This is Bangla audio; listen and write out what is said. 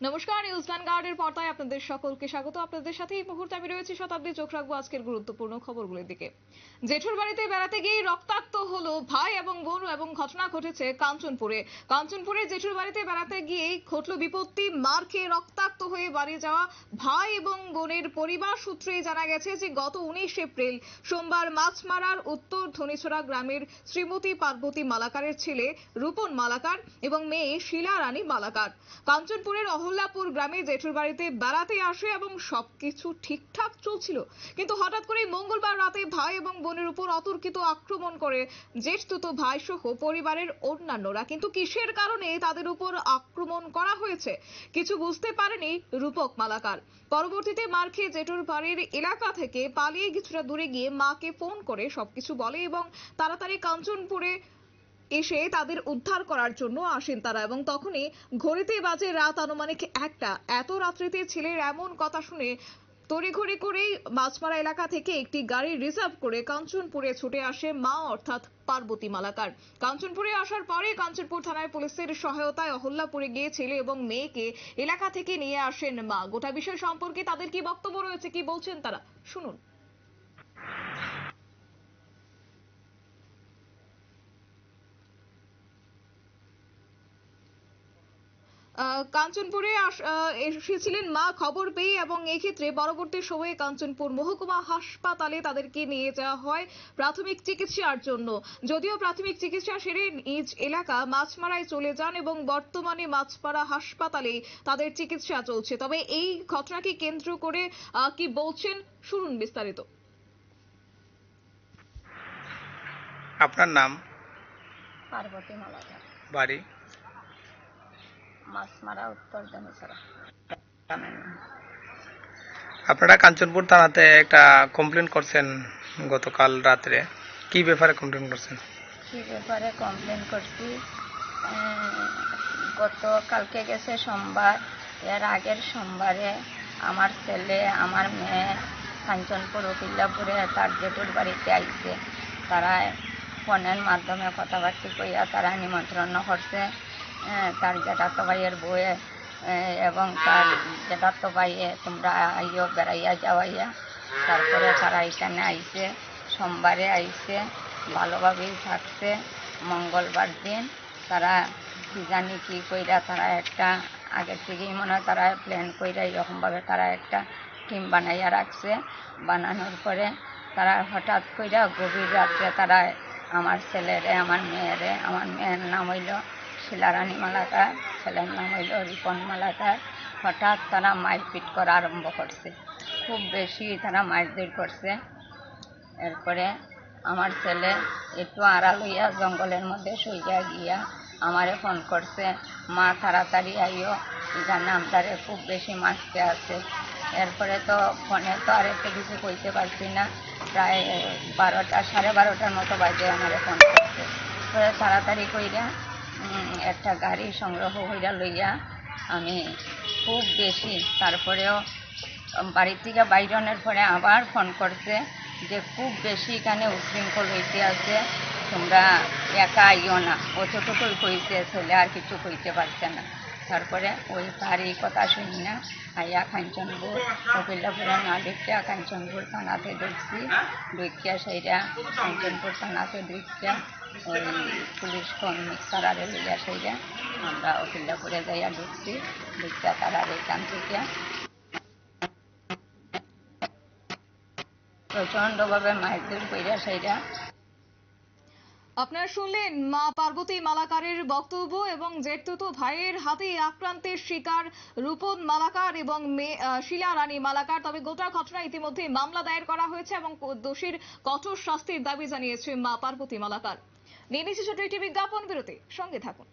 নমস্কার, নিউজ ভ্যানগার্ডের পর্দায় আপনাদের সকলকে স্বাগত। আপনাদের সাথে এই মুহূর্তে আমি রয়েছি শতাব্দী। চোখ রাখবো আজকের গুরুত্বপূর্ণ খবরগুলোর দিকে। জেঠুর বাড়িতে বেড়াতে গিয়ে রক্তাক্ত হলো ভাই এবং বোন, এবং ঘটনা ঘটেছে কাঞ্চনপুরে। কাঞ্চনপুরে জেঠুর বাড়িতে বেড়াতে গিয়েই ঘটলো বিপত্তি। মার খেয়ে রক্তাক্ত হয়ে বাড়ি যাওয়া ভাই এবং বোনের পরিবার সূত্রেই জানা গেছে যে গত 19 এপ্রিল সোমবার মাছমারার উত্তর ধনিছড়া গ্রামের শ্রীমতী পার্বতী মালাকারের ছেলে রূপন মালাকার এবং মেয়ে শিলা রানী মালাকার কাঞ্চনপুরের অহল্যাপুর গ্রামে জেঠুর বাড়িতে বেড়াতে আসে এবং সবকিছু ঠিকঠাক চলছিল। কিন্তু হঠাৎ করে মঙ্গলবার রাতে ভাই এবং বোনের উপর অতর্কিত আক্রমণ করে জ্যেষ্ঠতো ভাই সহ পরিবারের অন্যান্যরা। কিন্তু কিসের কারণে তাদের উপর আক্রমণ করা হয়েছে কিছু বুঝতে পারেনি রূপক মালাকার। পরবর্তীতে মার খেয়ে জেঠুর বাড়ির এলাকা থেকে পালিয়ে কিছুটা দূরে গিয়ে মাকে ফোন করে সবকিছু বলে এবং তাড়াতাড়ি কাঞ্চনপুরে এসে তাদের উদ্ধার করার জন্য আসেন তারা। এবং তখনই ঘড়িতে বাজে রাত আনুমানিক 1টা। এত রাত্রিতে ছেলের এমন কথা শুনে তড়িঘড়ি করেই মাছমারা এলাকা থেকে একটি গাড়ি রিজার্ভ করে কাঞ্চনপুরে ছুটে আসে মা অর্থাৎ পার্বতী মালাকার। কাঞ্চনপুরে আসার পরে কাঞ্চনপুর থানায় পুলিশের সহায়তায় অহল্যাপুরে গিয়ে ছেলে এবং মেয়েকে এলাকা থেকে নিয়ে আসেন মা। গোটা বিষয় সম্পর্কে তাদের কি বক্তব্য রয়েছে, কি বলছেন তারা, শুনুন। কাঞ্চনপুরে এসেছিলেন মা খবর পেয়ে, এবং এক্ষেত্রে পরবর্তী সময়ে কাঞ্চনপুর মহকুমা হাসপাতালে তাদেরকে নিয়ে যাওয়া হয় প্রাথমিক চিকিৎসার জন্য। যদিও প্রাথমিক চিকিৎসা সেরে নিজ এলাকা মাছমারায় চলে যান এবং বর্তমানে মাছমারা হাসপাতালে তাদের চিকিৎসা চলছে। তবে এই ঘটনাকে কেন্দ্র করে কি বলছেন শুনুন বিস্তারিত। আপনার নাম? পার্বতী মালাকার, বাড়ি? মাছমারা উত্তর ধনিছড়া। আপনারা কাঞ্চনপুর থানাতে একটা কমপ্লেন করছেন গতকাল রাত্রে, কি ব্যাপারে কমপ্লেন করছেন? কি ব্যাপারে কমপ্লেন করছি? কালকে গেছে সোমবার, এর আগের সোমবারে আমার ছেলে আমার মেয়ে কাঞ্চনপুর উকিল্লাপুরে তার জেঠুর বাড়িতে আইছে। তারা ফোনের মাধ্যমে কথাবার্তা কইয়া তারা নিমন্ত্রণ করছে তার জেঠাতো ভাইয়ের বউয়ে এবং তার জেঠাতো ভাইয়ে, তোমরা আইও বেড়াইয়া যাওয়াইয়া। তারপরে তারা এখানে আইছে, সোমবারে আইছে, ভালোভাবেই থাকছে। মঙ্গলবার দিন তারা কি জানি কি কইরা তারা একটা আগের থেকেই মনে হয় তারা প্ল্যান কইরা এরকমভাবে তারা একটা টিম বানাইয়া রাখছে। বানানোর পরে তারা হঠাৎ কইরা গভীর রাত্রে তারা আমার ছেলেরে, আমার মেয়েরে, আমার মেয়ের নাম হইল শিলা রানী মালাকার, ছেলের নাম হইল রিপন মালাকার, হঠাৎ তারা মারপিট করা আরম্ভ করছে। খুব বেশি তারা মারধর করছে। এরপরে আমার ছেলে একটু আড়াল হইয়া জঙ্গলের মধ্যে শুইয়া গিয়া আমারে ফোন করছে, মা তাড়াতাড়ি আইও, এখানে আমদারে খুব বেশি মারতে আছে। এরপরে তো ফোনে তো আর একটু কিছু কইতে পারছি না। প্রায় 12টা, 12:30টার মতো বাজে আমারে ফোন করছে। পরে তাড়াতাড়ি কইরা একটা গাড়ি সংগ্রহ কইরা লইয়া আমি খুব বেশি, তারপরেও বাড়ির থেকে বাইরনের পরে আবার ফোন করছে যে খুব বেশি এখানে উশৃঙ্খল হইতে আছে, তোমরা একা আইও না। অতটুকুই কইছে, ছেলে আর কিছু কইতে পারছে না। তারপরে ওই তারই কথা শুনি না আইয়া কাঞ্চনপুর উকিল্লাপুরে না ঢুকিয়া কাঞ্চনপুর থানাতে ঢুকছি। ঢুকিয়া সেইটা কাঞ্চনপুর থানাতে ঢুকিয়া ওই পুলিশ কর্মী তারারে লইয়া সেইটা আমরা উকিল্লাপুরে যাইয়া ঢুকছি। ঢুকিয়া তারার এখান থেকে প্রচণ্ডভাবে মারধর কইরা সেইটা। আপনারা শুনলেন মা পার্বতী মালাকারের বক্তব্য, এবং জেঠতুতো ভাইয়ের হাতে আক্রান্তের শিকার রূপন মালাকার এবং মেয়ে শিলা রানী মালাকার। তবে গোটা ঘটনা ইতিমধ্যে মামলা দায়ের করা হয়েছে এবং দোষীর কঠোর শাস্তির দাবি জানিয়েছে মা পার্বতী মালাকার। নিয়ে নিচ্ছে ছোট একটি বিজ্ঞাপন বিরতি, সঙ্গে থাকুন।